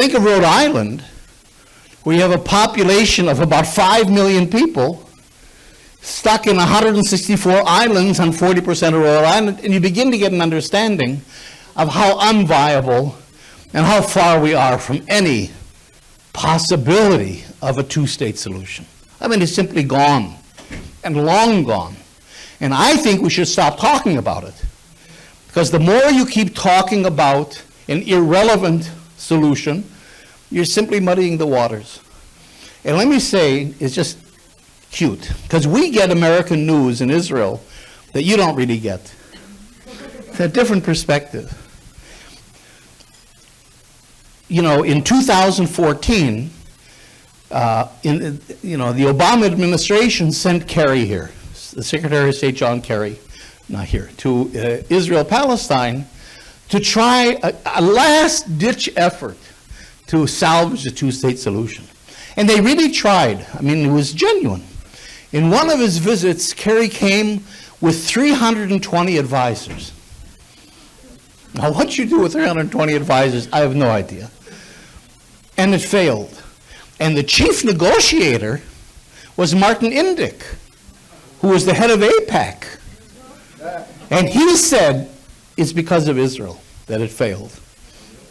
think of Rhode Island, where you have a population of about 5 million people stuck in 164 islands on 40% of Rhode Island, and you begin to get an understanding of how unviable and how far we are from any possibility of a two-state solution. I mean, it's simply gone, and long gone. And I think we should stop talking about it. Because the more you keep talking about an irrelevant solution, you're simply muddying the waters. And let me say, it's just cute, because we get American news in Israel that you don't really get. It's a different perspective. You know, in 2014, the Obama administration sent Kerry here, the Secretary of State John Kerry, not here, to Israel, Palestine, to try a last-ditch effort to salvage the two-state solution. And they really tried. I mean, it was genuine. In one of his visits, Kerry came with 320 advisors. Now, what you do with 320 advisors, I have no idea. And it failed. And the chief negotiator was Martin Indyk, who was the head of AIPAC. And he said it's because of Israel that it failed.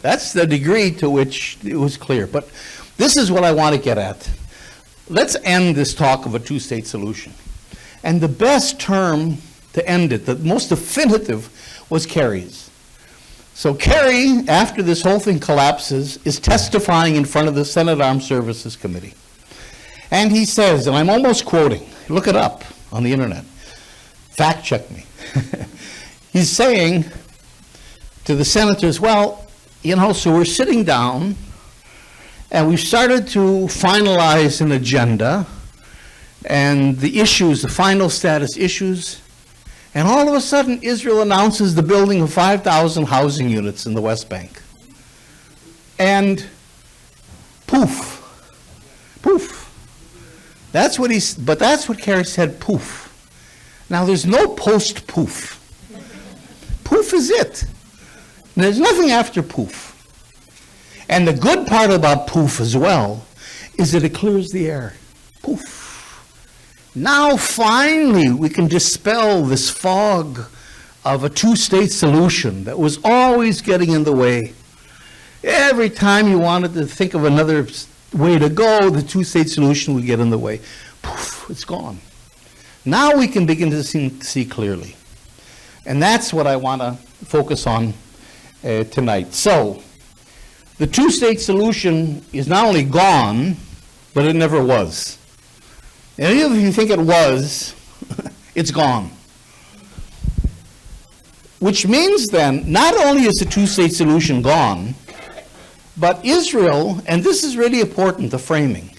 That's the degree to which it was clear. But this is what I want to get at. Let's end this talk of a two-state solution. And the best term to end it, the most definitive, was Kerry's. So Kerry, after this whole thing collapses, is testifying in front of the Senate Armed Services Committee. And he says, and I'm almost quoting, look it up on the internet, fact check me. He's saying to the senators, well, you know, so we're sitting down and we've started to finalize an agenda and the issues, the final status issues, and all of a sudden Israel announces the building of 5,000 housing units in the West Bank. And poof, poof. That's what Kerry said, poof. Now there's no post-poof. Poof is it. There's nothing after poof. And the good part about poof as well is that it clears the air. Poof. Now finally we can dispel this fog of a two-state solution that was always getting in the way. Every time you wanted to think of another way to go, the two-state solution would get in the way. Poof, it's gone. Now we can begin to see clearly. And that's what I want to focus on tonight. So, the two-state solution is not only gone, but it never was. And even if you think it was, it's gone. Which means then, not only is the two-state solution gone, but Israel, and this is really important, the framing,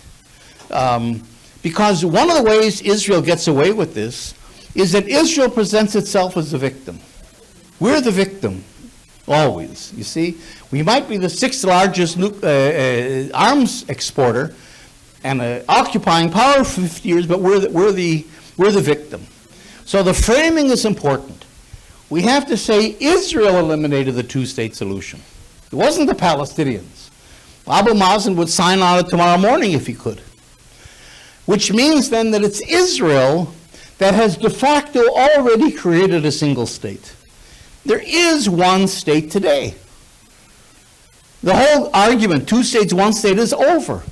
because one of the ways Israel gets away with this is that Israel presents itself as the victim. We're the victim, always, you see. We might be the sixth largest arms exporter and occupying power for 50 years, but we're the victim. So the framing is important. We have to say Israel eliminated the two-state solution. It wasn't the Palestinians. Abu Mazen would sign on it tomorrow morning if he could. Which means then that it's Israel that has de facto already created a single state. There is one state today. The whole argument, two states, one state, is over.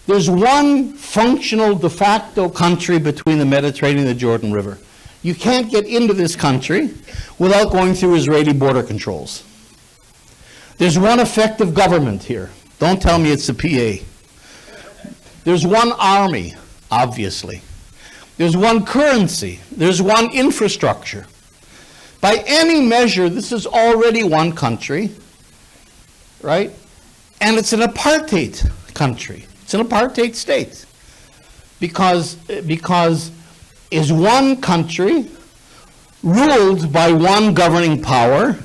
There's one functional de facto country between the Mediterranean and the Jordan River. You can't get into this country without going through Israeli border controls. There's one effective government here. Don't tell me it's the PA. There's one army, obviously. There's one currency. There's one infrastructure. By any measure, this is already one country, right? And it's an apartheid country. It's an apartheid state. Because is one country ruled by one governing power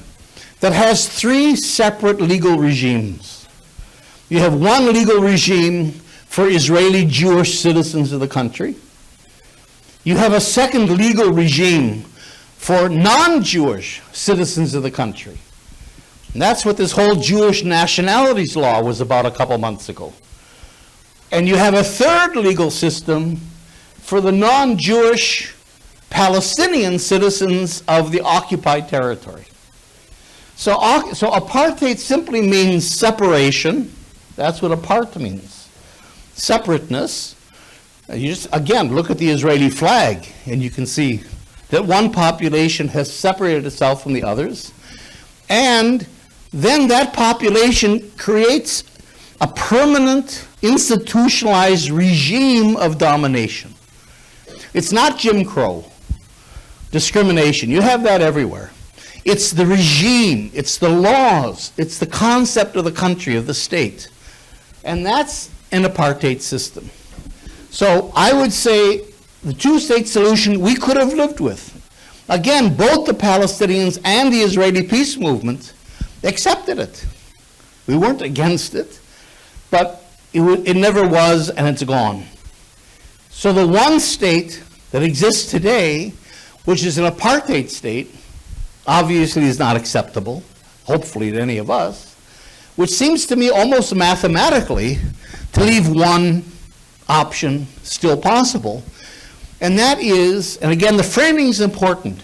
that has three separate legal regimes. You have one legal regime for Israeli Jewish citizens of the country. You have a second legal regime for non-Jewish citizens of the country. And that's what this whole Jewish nationalities law was about a couple months ago. And you have a third legal system for the non-Jewish Palestinian citizens of the occupied territory. So apartheid simply means separation. That's what apart means. Separateness. You just, again, look at the Israeli flag, and you can see that one population has separated itself from the others. And then that population creates a permanent, institutionalized regime of domination. It's not Jim Crow, discrimination. You have that everywhere. It's the regime, it's the laws, it's the concept of the country, of the state. And that's an apartheid system. So I would say the two-state solution we could have lived with. Again, both the Palestinians and the Israeli peace movement accepted it. We weren't against it, but it never was, and it's gone. So the one state that exists today, which is an apartheid state, obviously is not acceptable, hopefully to any of us, which seems to me almost mathematically to leave one option still possible, and that is, and again the framing is important,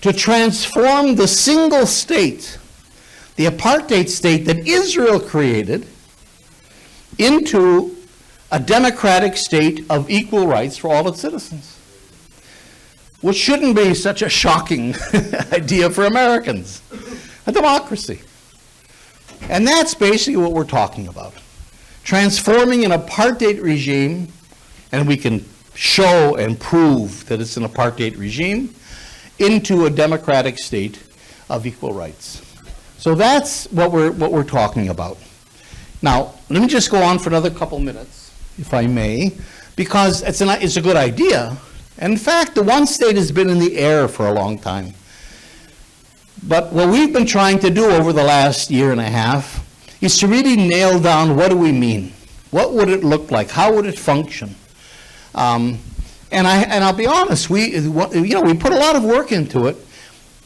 to transform the single state, the apartheid state that Israel created, into a democratic state of equal rights for all its citizens. Which shouldn't be such a shocking idea for Americans. A democracy. And that's basically what we're talking about. Transforming an apartheid regime, and we can show and prove that it's an apartheid regime, into a democratic state of equal rights. So that's what we're talking about. Now, let me just go on for another couple minutes, if I may, because it's a good idea. And in fact, the one state has been in the air for a long time. But what we've been trying to do over the last year and a half is to really nail down what do we mean? What would it look like? How would it function? And I'll be honest, we put a lot of work into it.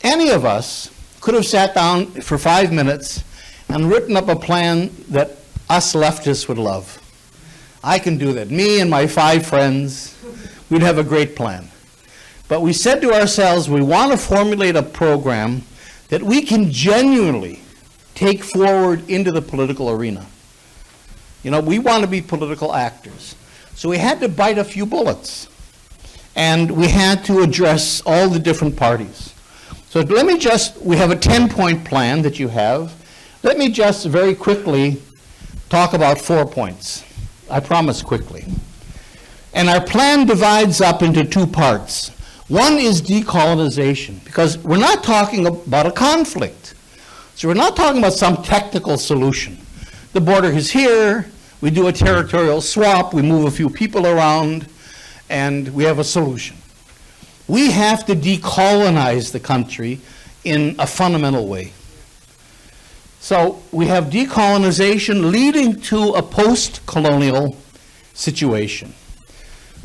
Any of us could have sat down for 5 minutes and written up a plan that us leftists would love. I can do that. Me and my 5 friends, we'd have a great plan. But we said to ourselves, we want to formulate a program that we can genuinely take forward into the political arena. You know, we want to be political actors. So we had to bite a few bullets. And we had to address all the different parties. So we have a 10-point plan that you have. Let me just very quickly talk about 4 points. I promise quickly. And our plan divides up into 2 parts. One is decolonization, because we're not talking about a conflict. So we're not talking about some technical solution. The border is here, we do a territorial swap, we move a few people around, and we have a solution. We have to decolonize the country in a fundamental way. So we have decolonization leading to a post-colonial situation.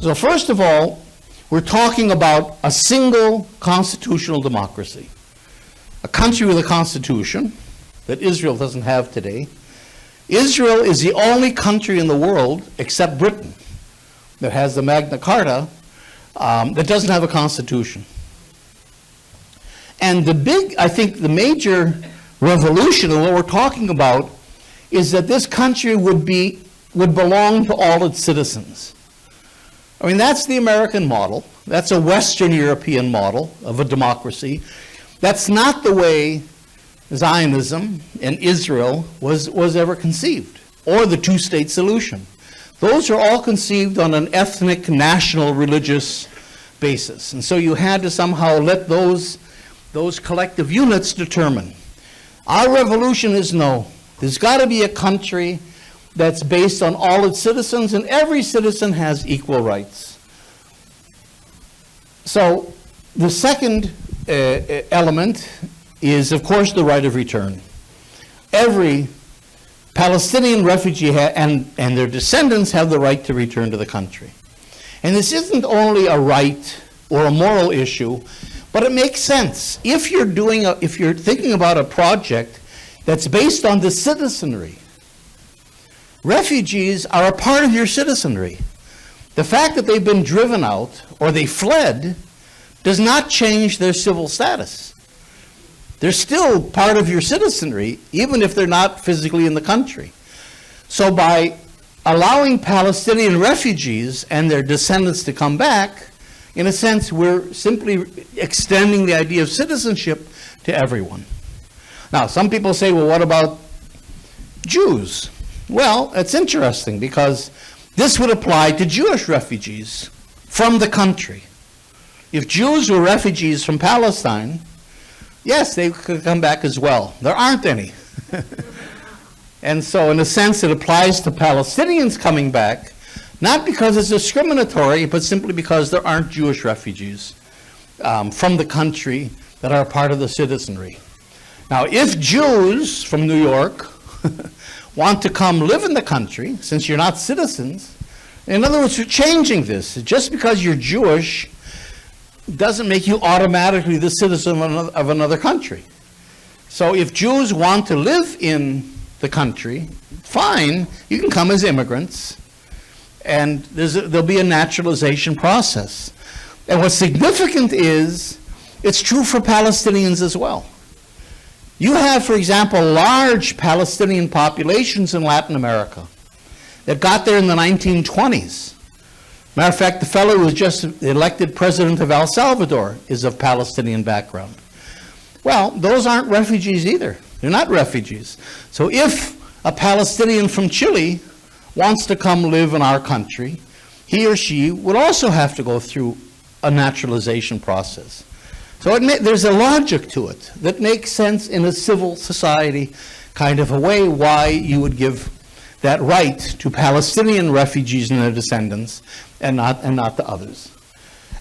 So first of all, we're talking about a single constitutional democracy. A country with a constitution that Israel doesn't have today. Israel is the only country in the world, except Britain, that has the Magna Carta, that doesn't have a constitution. And the major revolution, and what we're talking about, is that this country would belong to all its citizens. I mean, that's the American model. That's a Western European model of a democracy. That's not the way Zionism and Israel was ever conceived, or the two-state solution. Those are all conceived on an ethnic, national, religious basis. And so you had to somehow let those collective units determine. Our revolution is no. There's got to be a country that's based on all its citizens, and every citizen has equal rights. So the second element is, of course, the right of return. Every Palestinian refugee and their descendants have the right to return to the country. And this isn't only a right or a moral issue, but it makes sense. If you're thinking about a project that's based on the citizenry. Refugees are a part of your citizenry. The fact that they've been driven out or they fled does not change their civil status. They're still part of your citizenry, even if they're not physically in the country. So by allowing Palestinian refugees and their descendants to come back, in a sense, we're simply extending the idea of citizenship to everyone. Now, some people say, well, what about Jews? Well, it's interesting because this would apply to Jewish refugees from the country. If Jews were refugees from Palestine, yes, they could come back as well. There aren't any. And so, in a sense, it applies to Palestinians coming back, not because it's discriminatory, but simply because there aren't Jewish refugees from the country that are part of the citizenry. Now, if Jews from New York want to come live in the country, since you're not citizens, in other words, you're changing this. Just because you're Jewish doesn't make you automatically the citizen of another country. So if Jews want to live in the country, fine, you can come as immigrants, and there'll be a naturalization process. And what's significant is, it's true for Palestinians as well. You have, for example, large Palestinian populations in Latin America that got there in the 1920s. Matter of fact, the fellow who was just elected president of El Salvador is of Palestinian background. Well, those aren't refugees either. They're not refugees. So if a Palestinian from Chile wants to come live in our country, he or she would also have to go through a naturalization process. So there's a logic to it that makes sense in a civil society kind of a way why you would give that right to Palestinian refugees and their descendants and not to others.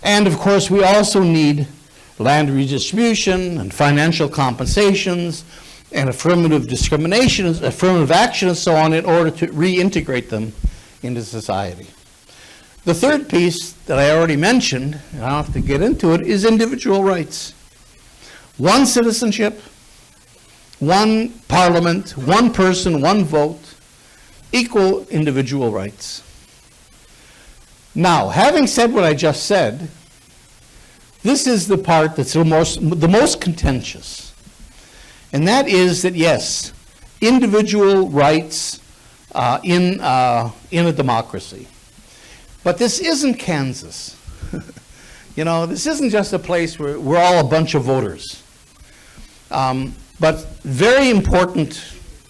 And of course, we also need land redistribution and financial compensations and affirmative discrimination, affirmative action, and so on in order to reintegrate them into society. The third piece that I already mentioned, and I don't have to get into it, is individual rights. One citizenship, one parliament, one person, one vote, equal individual rights. Now, having said what I just said, this is the part that's the most contentious. And that is that, yes, individual rights in a democracy. But this isn't Kansas. You know, this isn't just a place where we're all a bunch of voters. But very important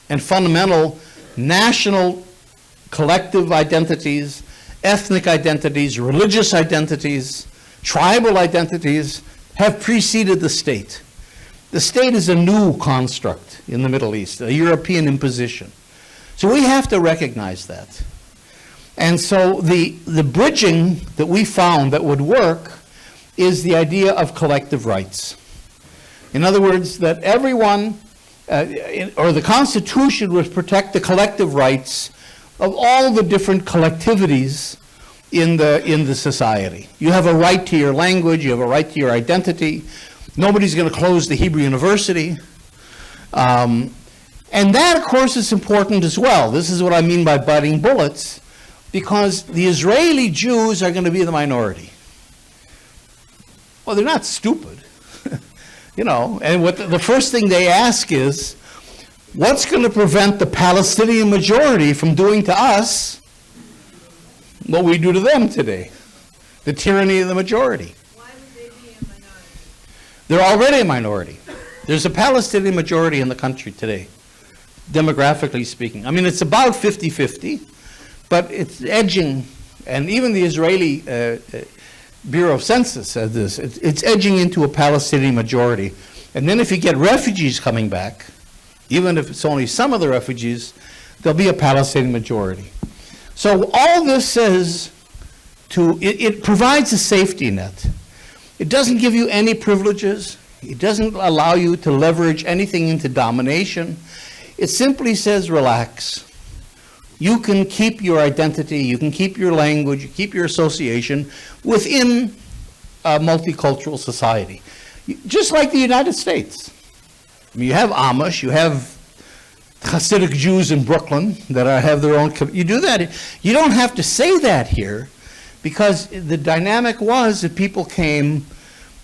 and fundamental national collective identities, ethnic identities, religious identities, tribal identities have preceded the state. The state is a new construct in the Middle East, a European imposition. So we have to recognize that. And so the bridging that we found that would work is the idea of collective rights. In other words, that everyone, or the Constitution would protect the collective rights of all the different collectivities in the society. You have a right to your language, you have a right to your identity. Nobody's going to close the Hebrew University. And that, of course, is important as well. This is what I mean by biting bullets, because the Israeli Jews are going to be the minority. Well, they're not stupid, you know, and what the first thing they ask is, what's going to prevent the Palestinian majority from doing to us what we do to them today? The tyranny of the majority. Why would they be a minority? They're already a minority. There's a Palestinian majority in the country today, demographically speaking. I mean, it's about 50-50, but it's edging, and even the Israeli Bureau of Census said this, it's edging into a Palestinian majority. And then if you get refugees coming back, even if it's only some of the refugees, there'll be a Palestinian majority. So all this says it provides a safety net. It doesn't give you any privileges. It doesn't allow you to leverage anything into domination. It simply says, relax. You can keep your identity, you can keep your language, you keep your association within a multicultural society. Just like the United States. I mean, you have Amish, you have Hasidic Jews in Brooklyn that have their own, you do that. You don't have to say that here, because the dynamic was that people came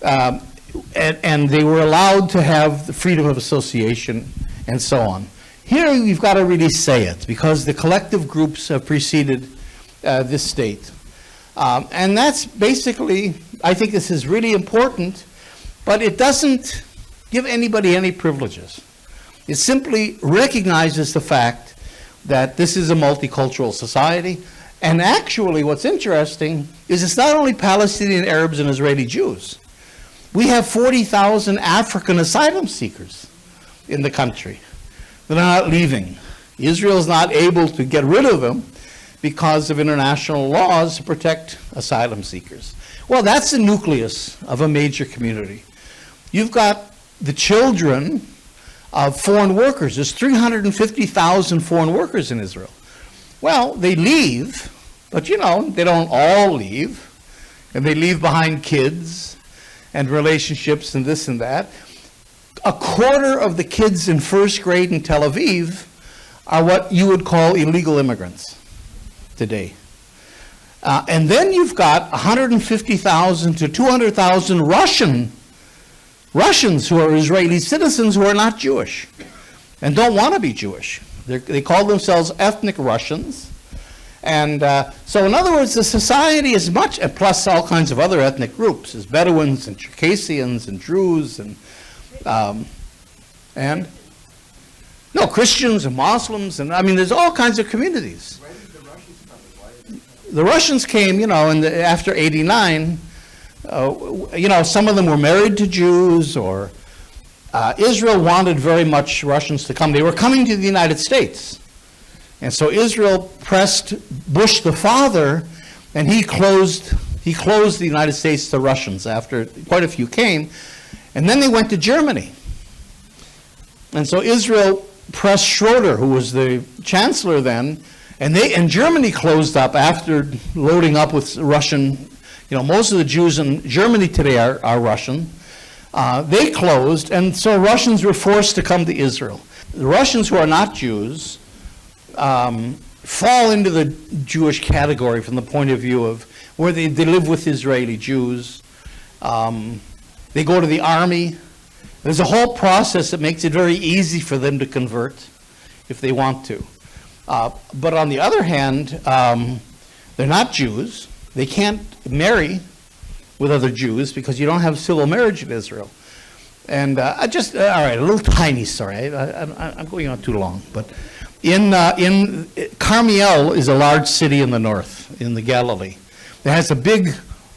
and they were allowed to have the freedom of association and so on. Here you've got to really say it, because the collective groups have preceded this state. And that's basically, I think this is really important, but it doesn't give anybody any privileges. It simply recognizes the fact that this is a multicultural society. And actually, what's interesting is it's not only Palestinian Arabs and Israeli Jews. We have 40,000 African asylum seekers in the country. They're not leaving. Israel is not able to get rid of them because of international laws to protect asylum seekers. Well, that's the nucleus of a major community. You've got the children of foreign workers. There's 350,000 foreign workers in Israel. Well, they leave, but you know, they don't all leave. And they leave behind kids and relationships and this and that. A quarter of the kids in first grade in Tel Aviv are what you would call illegal immigrants today. And then you've got 150,000 to 200,000 Russians who are Israeli citizens who are not Jewish and don't want to be Jewish. They call themselves ethnic Russians. And so in other words, the society is much, and plus all kinds of other ethnic groups, as Bedouins and Circassians and Druze and no, Christians and Muslims, and I mean, there's all kinds of communities. Where did the Russians come? The Russians came, you know, after '89. You know, some of them were married to Jews, or Israel wanted very much Russians to come. They were coming to the United States. And so Israel pressed Bush the father, and he closed the United States to Russians after quite a few came. And then they went to Germany. And so Israel pressed Schroeder, who was the chancellor then, and Germany closed up after loading up with Russian. You know, most of the Jews in Germany today are Russian. They closed, and so Russians were forced to come to Israel. The Russians who are not Jews fall into the Jewish category from the point of view of where they live with Israeli Jews. They go to the army. There's a whole process that makes it very easy for them to convert if they want to. But on the other hand, they're not Jews. They can't marry with other Jews because you don't have civil marriage in Israel. And all right, a little tiny story. I'm going on too long. But in Carmiel is a large city in the north, in the Galilee. It has a big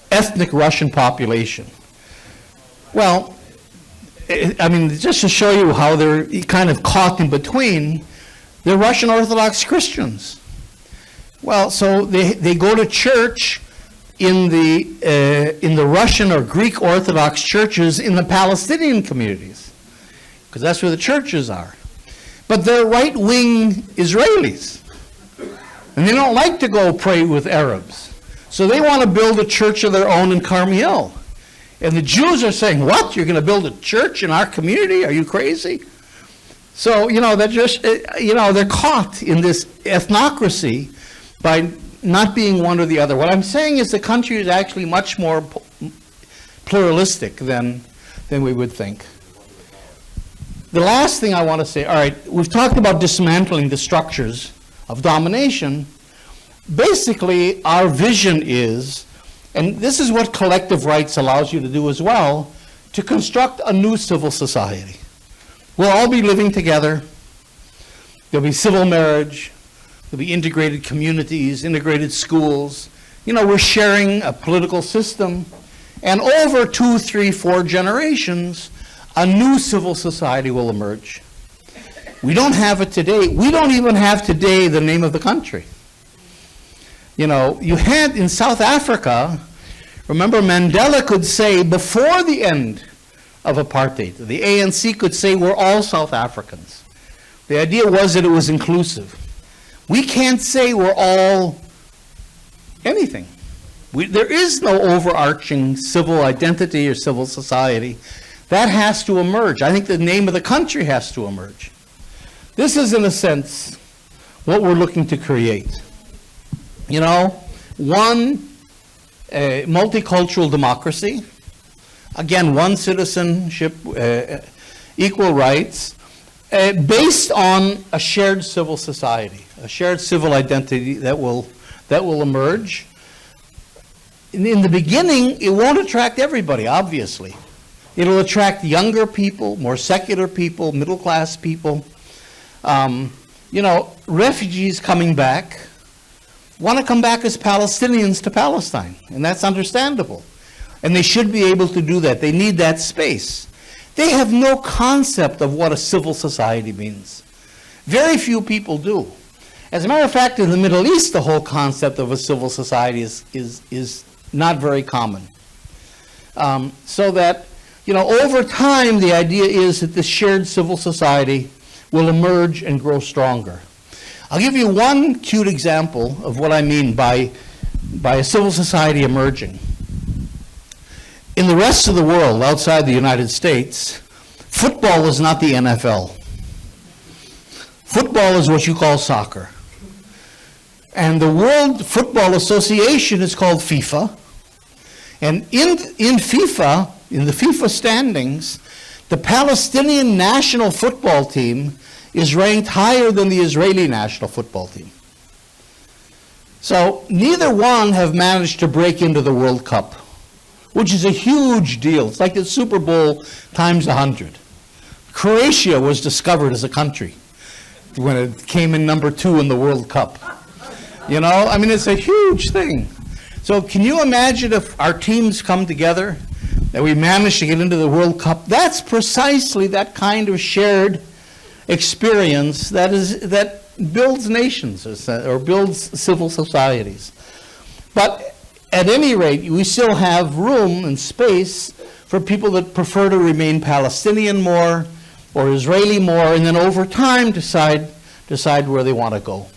ethnic Russian population. Well, I mean, just to show you how they're kind of caught in between, they're Russian Orthodox Christians. Well, so they go to church in the Russian or Greek Orthodox churches in the Palestinian communities, because that's where the churches are. But they're right-wing Israelis, and they don't like to go pray with Arabs. So they want to build a church of their own in Carmiel. And the Jews are saying, what? You're going to build a church in our community? Are you crazy? So, you know, they're caught in this ethnocracy by not being one or the other. What I'm saying is the country is actually much more pluralistic than we would think. The last thing I want to say, all right, we've talked about dismantling the structures of domination. Basically, our vision is, and this is what collective rights allows you to do as well, to construct a new civil society. We'll all be living together. There'll be civil marriage. There'll be integrated communities, integrated schools. You know, we're sharing a political system. And over 2, 3, 4 generations, a new civil society will emerge. We don't have it today. We don't even have today the name of the country. You know, you had in South Africa, remember Mandela could say before the end of apartheid, the ANC could say we're all South Africans. The idea was that it was inclusive. We can't say we're all anything. There is no overarching civil identity or civil society. That has to emerge. I think the name of the country has to emerge. This is, in a sense, what we're looking to create. You know, one multicultural democracy, again, one citizenship, equal rights, based on a shared civil society, a shared civil identity that will emerge. In the beginning, it won't attract everybody, obviously. It'll attract younger people, more secular people, middle-class people. You know, refugees coming back want to come back as Palestinians to Palestine, and that's understandable. And they should be able to do that. They need that space. They have no concept of what a civil society means. Very few people do. As a matter of fact, in the Middle East, the whole concept of a civil society is not very common. So that, you know, over time, the idea is that this shared civil society will emerge and grow stronger. I'll give you one cute example of what I mean by a civil society emerging. In the rest of the world, outside the United States, football is not the NFL. Football is what you call soccer. And the World Football Association is called FIFA. And in FIFA, in the FIFA standings, the Palestinian national football team is ranked higher than the Israeli national football team. So neither one have managed to break into the World Cup, which is a huge deal. It's like the Super Bowl times 100. Croatia was discovered as a country when it came in number 2 in the World Cup. You know, I mean, it's a huge thing. So can you imagine if our teams come together, that we manage to get into the World Cup? That's precisely that kind of shared experience that builds nations or builds civil societies. But at any rate, we still have room and space for people that prefer to remain Palestinian more or Israeli more, and then over time decide where they want to go.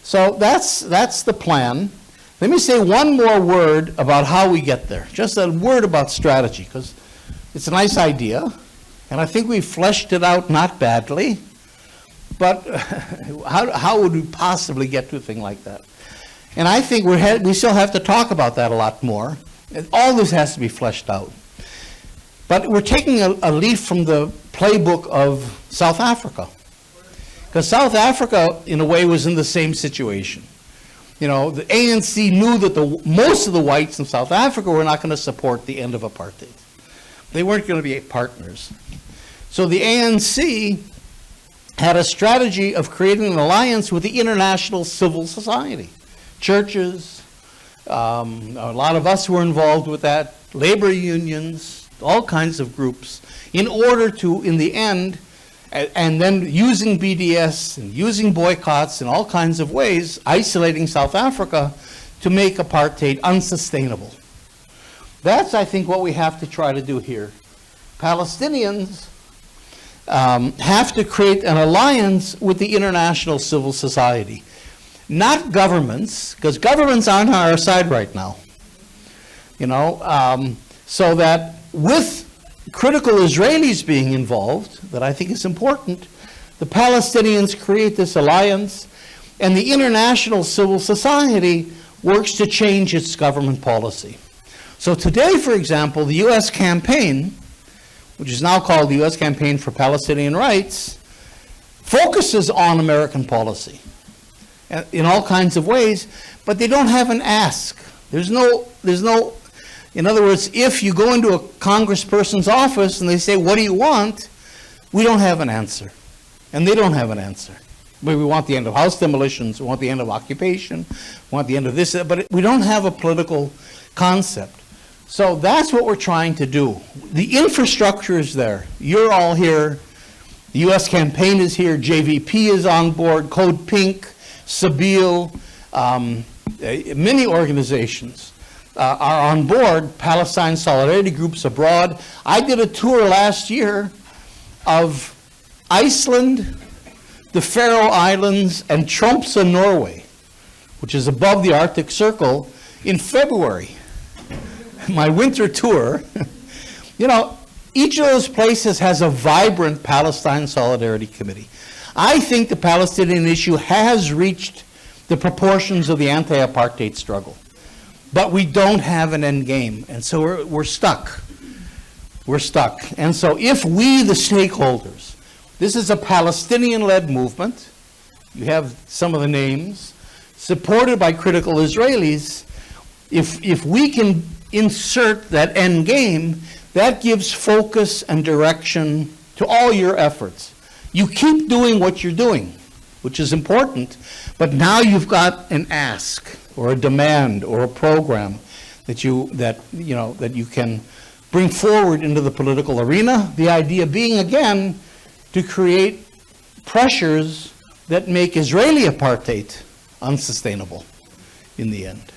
So that's the plan. Let me say one more word about how we get there. Just a word about strategy, because it's a nice idea, and I think we fleshed it out not badly. But how would we possibly get to a thing like that? And I think we still have to talk about that a lot more. All this has to be fleshed out. But we're taking a leaf from the playbook of South Africa. Because South Africa, in a way, was in the same situation. You know, the ANC knew that most of the whites in South Africa were not going to support the end of apartheid. They weren't going to be partners. So the ANC had a strategy of creating an alliance with the international civil society. Churches, a lot of us were involved with that, labor unions, all kinds of groups, in order to, in the end, and then using BDS and using boycotts in all kinds of ways, isolating South Africa to make apartheid unsustainable. That's, I think, what we have to try to do here. Palestinians have to create an alliance with the international civil society. Not governments, because governments aren't on our side right now. You know, so that with critical Israelis being involved, that I think is important, the Palestinians create this alliance, and the international civil society works to change its government policy. So today, for example, the U.S. campaign, which is now called the U.S. Campaign for Palestinian Rights, focuses on American policy in all kinds of ways, but they don't have an ask. There's no, in other words, if you go into a congressperson's office and they say, what do you want? We don't have an answer. And they don't have an answer. We want the end of house demolitions, we want the end of occupation, we want the end of this, but we don't have a political concept. So that's what we're trying to do. The infrastructure is there. You're all here. The U.S. campaign is here. JVP is on board. Code Pink, Sabeel, many organizations are on board. Palestine Solidarity Groups abroad. I did a tour last year of Iceland, the Faroe Islands, and Tromsø, Norway, which is above the Arctic Circle, in February. My winter tour. You know, each of those places has a vibrant Palestine Solidarity Committee. I think the Palestinian issue has reached the proportions of the anti-apartheid struggle. But we don't have an end game, and so we're stuck. We're stuck. And so if we, the stakeholders, this is a Palestinian-led movement, you have some of the names, supported by critical Israelis, if we can insert that end game, that gives focus and direction to all your efforts. You keep doing what you're doing, which is important, but now you've got an ask or a demand or a program that you can bring forward into the political arena. The idea being, again, to create pressures that make Israeli apartheid unsustainable in the end.